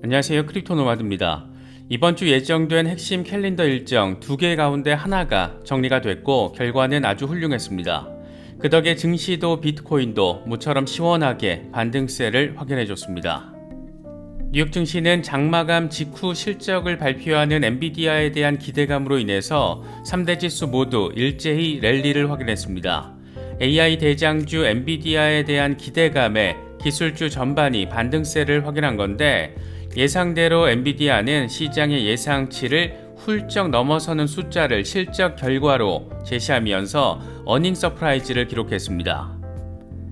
안녕하세요. 크립토노마드입니다. 이번 주 예정된 핵심 캘린더 일정 2개 가운데 하나가 정리가 됐고 결과는 아주 훌륭했습니다. 그 덕에 증시도 비트코인도 모처럼 시원하게 반등세를 확인해줬습니다. 뉴욕 증시는 장마감 직후 실적을 발표하는 엔비디아에 대한 기대감으로 인해서 3대 지수 모두 일제히 랠리를 확인했습니다. AI 대장주 엔비디아에 대한 기대감에 기술주 전반이 반등세를 확인한 건데 예상대로 엔비디아는 시장의 예상치를 훌쩍 넘어서는 숫자를 실적 결과로 제시하면서 어닝 서프라이즈를 기록했습니다.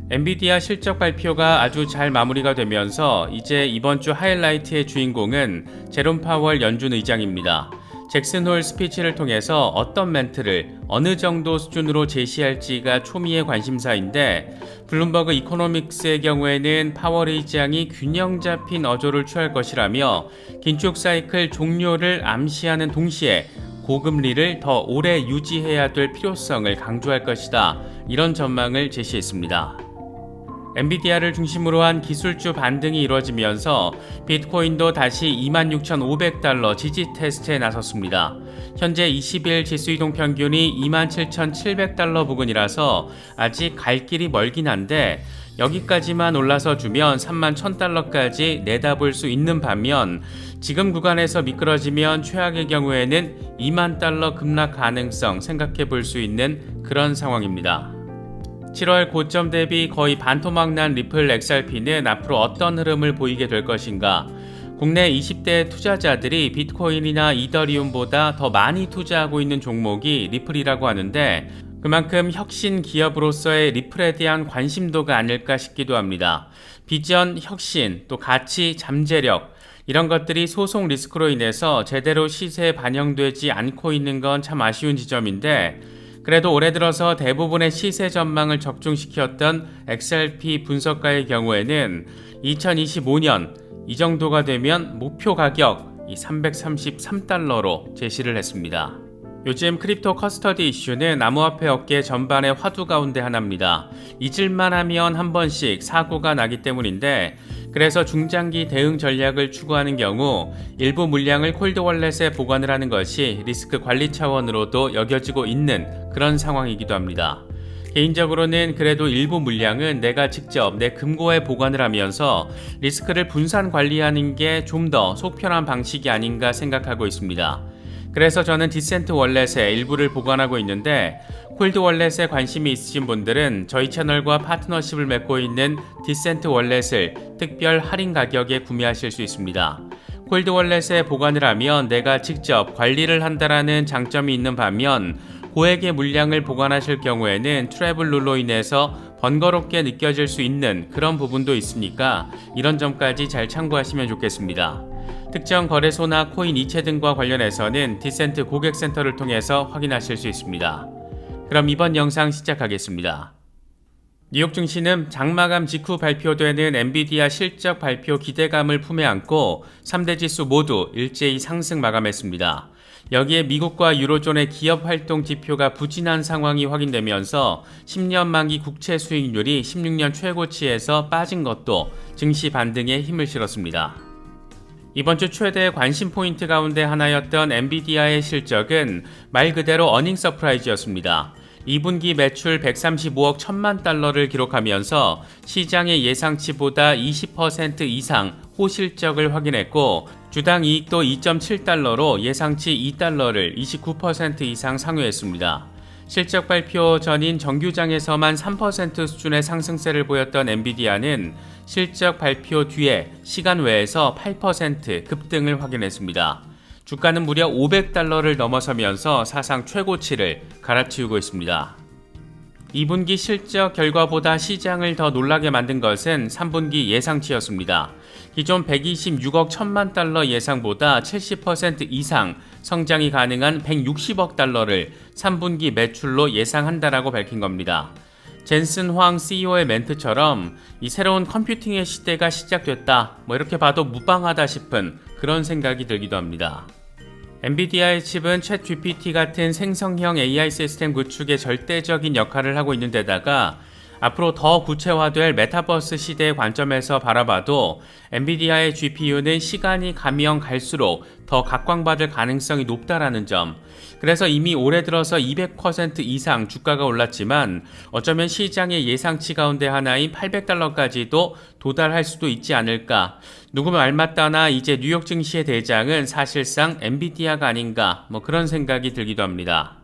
엔비디아 실적 발표가 아주 잘 마무리가 되면서 이제 이번 주 하이라이트의 주인공은 제롬 파월 연준 의장입니다. 잭슨 홀 스피치를 통해서 어떤 멘트를 어느 정도 수준으로 제시할지가 초미의 관심사인데 블룸버그 이코노믹스의 경우에는 파월 의장이 균형 잡힌 어조를 취할 것이라며 긴축 사이클 종료를 암시하는 동시에 고금리를 더 오래 유지해야 될 필요성을 강조할 것이다. 이런 전망을 제시했습니다. 엔비디아를 중심으로 한 기술주 반등이 이루어지면서 비트코인도 다시 26,500달러 지지 테스트에 나섰습니다. 현재 20일 지수이동 평균이 27,700달러 부근이라서 아직 갈 길이 멀긴 한데 여기까지만 올라서 주면 31,000달러까지 내다볼 수 있는 반면 지금 구간에서 미끄러지면 최악의 경우에는 2만 달러 급락 가능성 생각해 볼 수 있는 그런 상황입니다. 7월 고점 대비 거의 반토막 난 리플 XRP는 앞으로 어떤 흐름을 보이게 될 것인가? 국내 20대 투자자들이 비트코인이나 이더리움보다 더 많이 투자하고 있는 종목이 리플이라고 하는데 그만큼 혁신 기업으로서의 리플에 대한 관심도가 아닐까 싶기도 합니다. 비전, 혁신, 또 가치, 잠재력 이런 것들이 소송 리스크로 인해서 제대로 시세에 반영되지 않고 있는 건 참 아쉬운 지점인데 그래도 올해 들어서 대부분의 시세 전망을 적중시켰던 XRP 분석가의 경우에는 2025년 이 정도가 되면 목표 가격 333달러로 제시를 했습니다. 요즘 크립토 커스터디 이슈는 암호화폐 업계 전반의 화두 가운데 하나입니다. 잊을만 하면 한 번씩 사고가 나기 때문인데 그래서 중장기 대응 전략을 추구하는 경우 일부 물량을 콜드 월렛에 보관을 하는 것이 리스크 관리 차원으로도 여겨지고 있는 그런 상황이기도 합니다. 개인적으로는 그래도 일부 물량은 내가 직접 내 금고에 보관을 하면서 리스크를 분산 관리하는 게 좀 더 속편한 방식이 아닌가 생각하고 있습니다. 그래서 저는 디센트 월렛에 일부를 보관하고 있는데 콜드 월렛에 관심이 있으신 분들은 저희 채널과 파트너십을 맺고 있는 디센트 월렛을 특별 할인 가격에 구매하실 수 있습니다. 콜드 월렛에 보관을 하면 내가 직접 관리를 한다라는 장점이 있는 반면 고액의 물량을 보관하실 경우에는 트래블 룰로 인해서 번거롭게 느껴질 수 있는 그런 부분도 있으니까 이런 점까지 잘 참고하시면 좋겠습니다. 특정 거래소나 코인 이체 등과 관련해서는 디센트 고객센터를 통해서 확인하실 수 있습니다. 그럼 이번 영상 시작하겠습니다. 뉴욕 증시는 장마감 직후 발표되는 엔비디아 실적 발표 기대감을 품에 안고 3대 지수 모두 일제히 상승 마감했습니다. 여기에 미국과 유로존의 기업 활동 지표가 부진한 상황이 확인되면서 10년 만기 국채 수익률이 16년 최고치에서 빠진 것도 증시 반등에 힘을 실었습니다. 이번 주 최대 관심 포인트 가운데 하나였던 엔비디아의 실적은 말 그대로 어닝 서프라이즈였습니다. 2분기 매출 135억 1천만 달러를 기록하면서 시장의 예상치보다 20% 이상 호실적을 확인했고 주당 이익도 2.7달러로 예상치 2달러를 29% 이상 상회했습니다. 실적 발표 전인 정규장에서만 3% 수준의 상승세를 보였던 엔비디아는 실적 발표 뒤에 시간 외에서 8% 급등을 확인했습니다. 주가는 무려 500달러를 넘어서면서 사상 최고치를 갈아치우고 있습니다. 2분기 실적 결과보다 시장을 더 놀라게 만든 것은 3분기 예상치였습니다. 기존 126억 1천만 달러 예상보다 70% 이상 성장이 가능한 160억 달러를 3분기 매출로 예상한다라고 밝힌 겁니다. 젠슨 황 CEO의 멘트처럼 이 새로운 컴퓨팅의 시대가 시작됐다 이렇게 봐도 무방하다 싶은 그런 생각이 들기도 합니다. 엔비디아의 칩은 챗GPT 같은 생성형 AI 시스템 구축에 절대적인 역할을 하고 있는 데다가 앞으로 더 구체화될 메타버스 시대의 관점에서 바라봐도 엔비디아의 GPU는 시간이 가면 갈수록 더 각광받을 가능성이 높다라는 점, 그래서 이미 올해 들어서 200% 이상 주가가 올랐지만 어쩌면 시장의 예상치 가운데 하나인 $800까지도 도달할 수도 있지 않을까. 누구 말 맞다나 이제 뉴욕 증시의 대장은 사실상 엔비디아가 아닌가, 그런 생각이 들기도 합니다.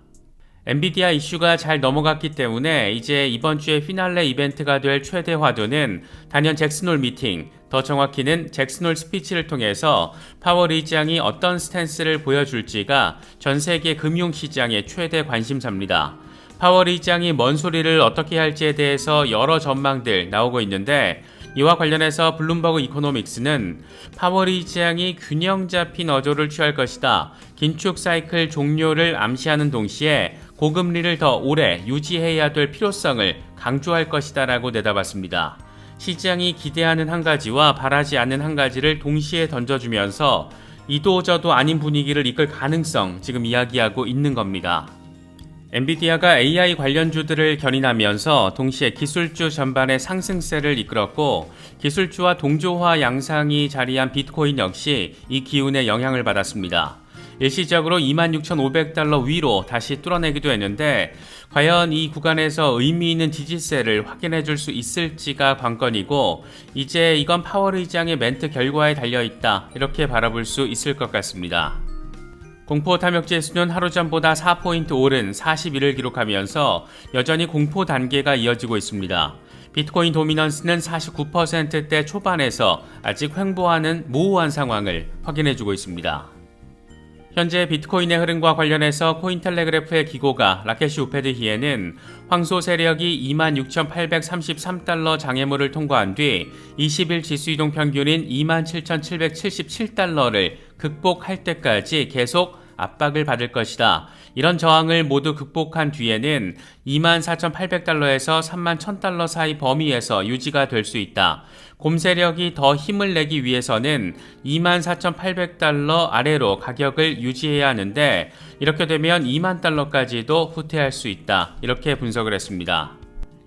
엔비디아 이슈가 잘 넘어갔기 때문에 이제 이번 주에 피날레 이벤트가 될 최대 화두는 단연 잭슨홀 미팅, 더 정확히는 잭슨홀 스피치를 통해서 파월 의장이 어떤 스탠스를 보여줄지가 전 세계 금융시장의 최대 관심사입니다. 파월 의장이 뭔 소리를 어떻게 할지에 대해서 여러 전망들 나오고 있는데, 이와 관련해서 블룸버그 이코노믹스는 파월 의장이 균형 잡힌 어조를 취할 것이다. 긴축 사이클 종료를 암시하는 동시에 고금리를 더 오래 유지해야 될 필요성을 강조할 것이다 라고 내다봤습니다. 시장이 기대하는 한 가지와 바라지 않는 한 가지를 동시에 던져주면서 이도저도 아닌 분위기를 이끌 가능성 지금 이야기하고 있는 겁니다. 엔비디아가 AI 관련주들을 견인하면서 동시에 기술주 전반의 상승세를 이끌었고, 기술주와 동조화 양상이 자리한 비트코인 역시 이 기운에 영향을 받았습니다. 일시적으로 26,500달러 위로 다시 뚫어내기도 했는데, 과연 이 구간에서 의미 있는 지지세를 확인해 줄 수 있을지가 관건이고, 이제 이건 파월 의장의 멘트 결과에 달려있다, 이렇게 바라볼 수 있을 것 같습니다. 공포 탐욕 지수는 하루 전보다 4포인트 오른 41을 기록하면서 여전히 공포 단계가 이어지고 있습니다. 비트코인 도미넌스는 49%대 초반에서 아직 횡보하는 모호한 상황을 확인해주고 있습니다. 현재 비트코인의 흐름과 관련해서 코인텔레그래프의 기고가 라케시 우페드히에는 황소 세력이 26,833달러 장애물을 통과한 뒤 20일 지수이동 평균인 27,777달러를 극복할 때까지 계속 압박을 받을 것이다. 이런 저항을 모두 극복한 뒤에는 24,800달러에서 31,000달러 사이 범위에서 유지가 될 수 있다. 곰 세력이 더 힘을 내기 위해서는 24,800달러 아래로 가격을 유지해야 하는데, 이렇게 되면 20,000달러까지도 후퇴할 수 있다. 이렇게 분석을 했습니다.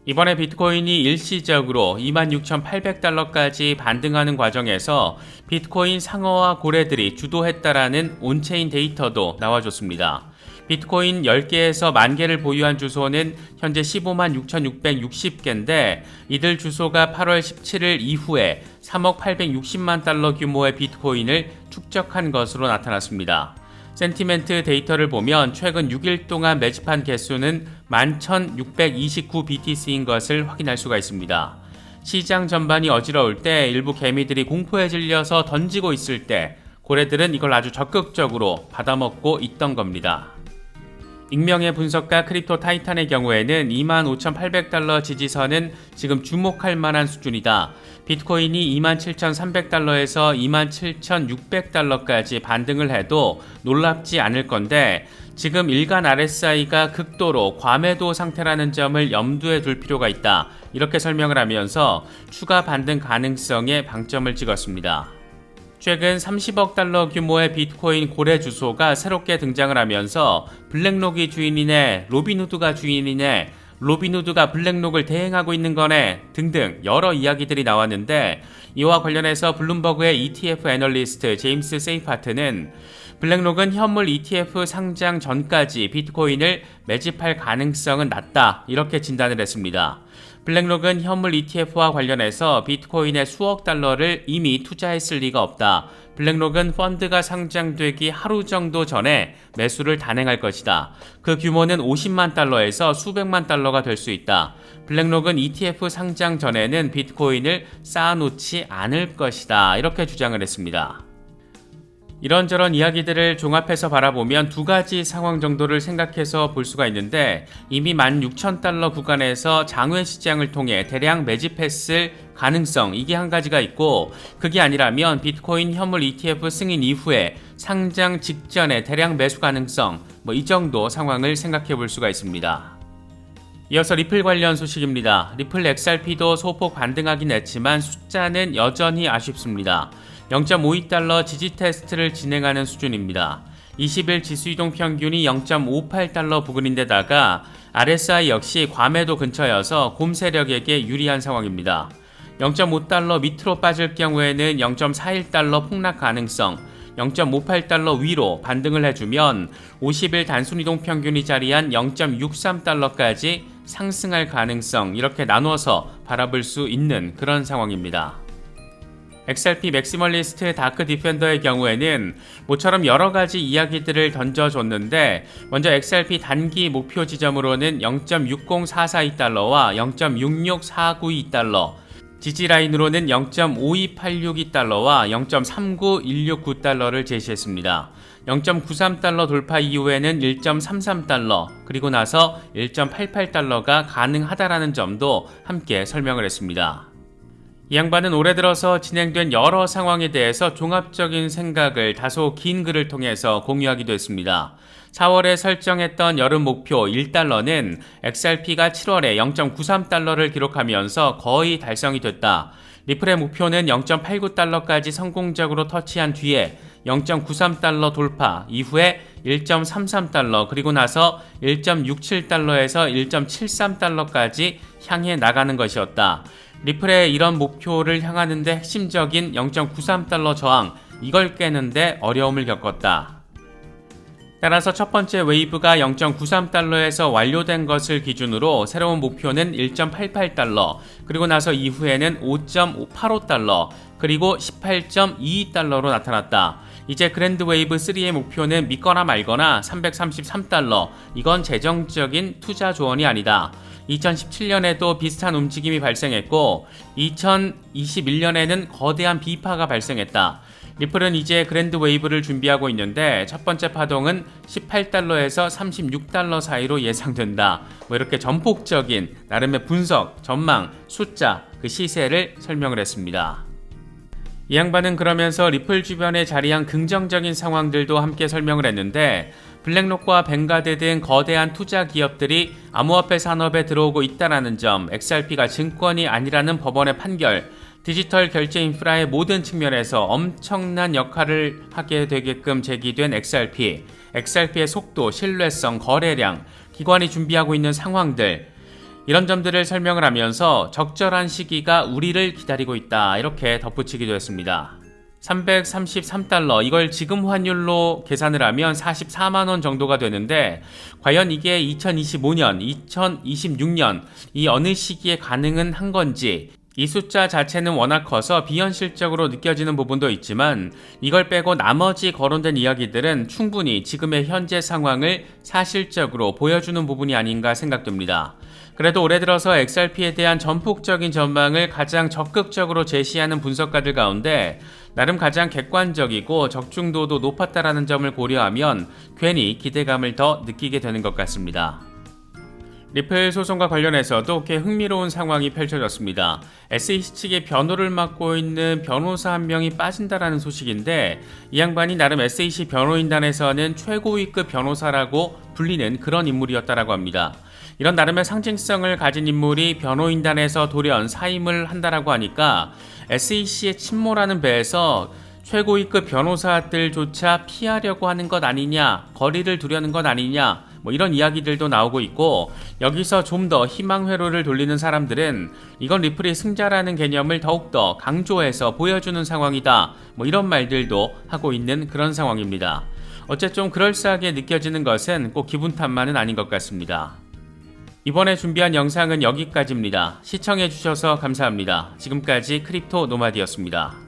이번에 비트코인이 일시적으로 26,800달러까지 반등하는 과정에서 비트코인 상어와 고래들이 주도했다라는 온체인 데이터도 나와줬습니다. 비트코인 10개에서 10,000개를 보유한 주소는 현재 156,660개인데, 이들 주소가 8월 17일 이후에 3억 860만 달러 규모의 비트코인을 축적한 것으로 나타났습니다. 센티멘트 데이터를 보면 최근 6일 동안 매집한 개수는 11,629BTC인 것을 확인할 수가 있습니다. 시장 전반이 어지러울 때 일부 개미들이 공포에 질려서 던지고 있을 때 고래들은 이걸 아주 적극적으로 받아먹고 있던 겁니다. 익명의 분석가 크립토 타이탄의 경우에는 25,800달러 지지선은 지금 주목할 만한 수준이다. 비트코인이 27,300달러에서 27,600달러까지 반등을 해도 놀랍지 않을 건데, 지금 일간 RSI가 극도로 과매도 상태라는 점을 염두에 둘 필요가 있다. 이렇게 설명을 하면서 추가 반등 가능성에 방점을 찍었습니다. 최근 30억 달러 규모의 비트코인 고래 주소가 새롭게 등장을 하면서 블랙록이 주인이네, 로빈후드가 주인이네, 로빈후드가 블랙록을 대행하고 있는 거네 등등 여러 이야기들이 나왔는데, 이와 관련해서 블룸버그의 ETF 애널리스트 제임스 세이파트는 블랙록은 현물 ETF 상장 전까지 비트코인을 매집할 가능성은 낮다, 이렇게 진단을 했습니다. 블랙록은 현물 ETF와 관련해서 비트코인에 수억 달러를 이미 투자했을 리가 없다. 블랙록은 펀드가 상장되기 하루 정도 전에 매수를 단행할 것이다. 그 규모는 50만 달러에서 수백만 달러가 될 수 있다. 블랙록은 ETF 상장 전에는 비트코인을 쌓아놓지 않을 것이다. 이렇게 주장을 했습니다. 이런저런 이야기들을 종합해서 바라보면 두 가지 상황 정도를 생각해서 볼 수가 있는데, 이미 16,000달러 구간에서 장외 시장을 통해 대량 매집했을 가능성, 이게 한 가지가 있고, 그게 아니라면 비트코인 현물 ETF 승인 이후에 상장 직전에 대량 매수 가능성, 이 정도 상황을 생각해 볼 수가 있습니다. 이어서 리플 관련 소식입니다. 리플 XRP도 소폭 반등하긴 했지만 숫자는 여전히 아쉽습니다. 0.52달러 지지 테스트를 진행하는 수준입니다. 20일 지수이동 평균이 0.58달러 부근인데다가 RSI 역시 과매도 근처여서 곰 세력에게 유리한 상황입니다. 0.5달러 밑으로 빠질 경우에는 0.41달러 폭락 가능성, 0.58달러 위로 반등을 해주면 50일 단순이동 평균이 자리한 0.63달러까지 상승할 가능성, 이렇게 나눠서 바라볼 수 있는 그런 상황입니다. XRP 맥시멀리스트 다크 디펜더의 경우에는 모처럼 여러가지 이야기들을 던져줬는데, 먼저 XRP 단기 목표 지점으로는 0.60442달러와 0.66492달러, 지지라인으로는 0.52862달러와 0.39169달러를 제시했습니다. 0.93달러 돌파 이후에는 1.33달러, 그리고 나서 1.88달러가 가능하다라는 점도 함께 설명을 했습니다. 이 양반은 올해 들어서 진행된 여러 상황에 대해서 종합적인 생각을 다소 긴 글을 통해서 공유하기도 했습니다. 4월에 설정했던 여름 목표 1달러는 XRP가 7월에 0.93달러를 기록하면서 거의 달성이 됐다. 리플의 목표는 0.89달러까지 성공적으로 터치한 뒤에 0.93달러 돌파, 이후에 1.33달러, 그리고 나서 1.67달러에서 1.73달러까지 향해 나가는 것이었다. 리플의 이런 목표를 향하는데 핵심적인 0.93달러 저항, 이걸 깨는데 어려움을 겪었다. 따라서 첫 번째 웨이브가 0.93달러에서 완료된 것을 기준으로 새로운 목표는 1.88달러, 그리고 나서 이후에는 5.85달러, 그리고 18.22달러로 나타났다. 이제 그랜드 웨이브 3의 목표는 믿거나 말거나 333달러, 이건 재정적인 투자 조언이 아니다. 2017년에도 비슷한 움직임이 발생했고 2021년에는 거대한 비파가 발생했다. 리플은 이제 그랜드 웨이브를 준비하고 있는데 첫 번째 파동은 18달러에서 36달러 사이로 예상된다. 이렇게 전폭적인 나름의 분석, 전망, 숫자, 그 시세를 설명을 했습니다. 이 양반은 그러면서 리플 주변에 자리한 긍정적인 상황들도 함께 설명을 했는데, 블랙록과 벵가드 등 거대한 투자 기업들이 암호화폐 산업에 들어오고 있다는 점, XRP가 증권이 아니라는 법원의 판결, 디지털 결제 인프라의 모든 측면에서 엄청난 역할을 하게 되게끔 제기된 XRP의 속도, 신뢰성, 거래량, 기관이 준비하고 있는 상황들, 이런 점들을 설명을 하면서 적절한 시기가 우리를 기다리고 있다, 이렇게 덧붙이기도 했습니다. 333달러, 이걸 지금 환율로 계산을 하면 44만원 정도가 되는데, 과연 이게 2025년, 2026년 이 어느 시기에 가능은 한 건지, 이 숫자 자체는 워낙 커서 비현실적으로 느껴지는 부분도 있지만, 이걸 빼고 나머지 거론된 이야기들은 충분히 지금의 현재 상황을 사실적으로 보여주는 부분이 아닌가 생각됩니다. 그래도 올해 들어서 XRP에 대한 전폭적인 전망을 가장 적극적으로 제시하는 분석가들 가운데 나름 가장 객관적이고 적중도도 높았다라는 점을 고려하면 괜히 기대감을 더 느끼게 되는 것 같습니다. 리플 소송과 관련해서도 꽤 흥미로운 상황이 펼쳐졌습니다. SEC 측의 변호를 맡고 있는 변호사 한 명이 빠진다라는 소식인데, 이 양반이 나름 SEC 변호인단에서는 최고위급 변호사라고 불리는 그런 인물이었다라고 합니다. 이런 나름의 상징성을 가진 인물이 변호인단에서 돌연 사임을 한다라고 하니까 SEC의 침몰하는 배에서 최고위급 변호사들조차 피하려고 하는 것 아니냐, 거리를 두려는 것 아니냐, 이런 이야기들도 나오고 있고, 여기서 좀 더 희망 회로를 돌리는 사람들은 이건 리플이 승자라는 개념을 더욱더 강조해서 보여주는 상황이다, 이런 말들도 하고 있는 그런 상황입니다. 어째 좀 그럴싸하게 느껴지는 것은 꼭 기분 탓만은 아닌 것 같습니다. 이번에 준비한 영상은 여기까지입니다. 시청해주셔서 감사합니다. 지금까지 크립토 노마드였습니다.